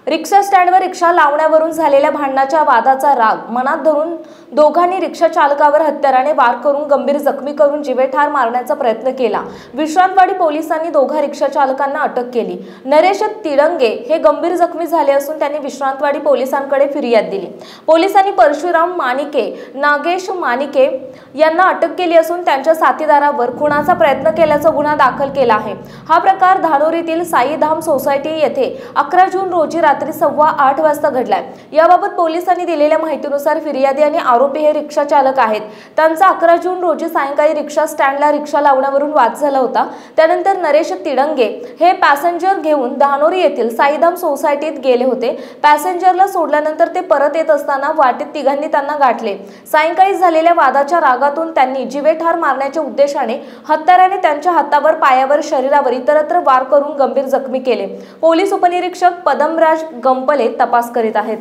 रिक्षा स्टँडवर रिक्षा लावण्यावरून झालेल्या भांडणाच्या वादाचा राग मनात धरून दोघांनी रिक्षा चालकावर हत्याराने वार करून गंभीर जखमी करून जीवेठार मारण्याचा प्रयत्न केला। विश्रांतवाडी पोलिसांनी दोघा रिक्षा चालकांना अटक केली। नरेश तिडंगे हे गंभीर जखमी झाले असून त्यांनी विश्रांतवाडी पोलिसांकडे फिर्याद दिली। पोलिसांनी परशुराम मानिके, नागेश मानिके यांना अटक केली असून त्यांच्या साथीदारावर खुनाचा प्रयत्न केल्याचा गुन्हा दाखल केला आहे। हा प्रकार धानोरीतील साईधाम सोसायटी येथे 11 जून रोजी रात्री 8:15 वाजता घडलाय। याबाबत पोलिसांनी दिलेल्या माहितीनुसार फिर्यादी आणि आरोपी हे रिक्षा चालक आहेत। त्यांचा 11 जून रोजी सायंकाळी रिक्षा स्टँडला रिक्षा लावण्यावरून वाद झाला होता। त्यानंतर नरेश तिडंगे हे पॅसेंजर घेऊन धानोरी येथील साईधाम सोसायटीत गेले होते। पॅसेंजरला सोडल्यानंतर ते परत येत असताना वाटेत तिघांनी त्यांना गाठले। सायंकाळी झालेल्या वादाच्या रागातून त्यांनी जीवेठार मारण्याच्या उद्देशाने हत्याराने त्यांच्या हातावर, पायावर, शरीरावर इतरत्र वार करून गंभीर जखमी केले। पोलीस उपनिरीक्षक पदमराज गंपले तपास करीत आहेत।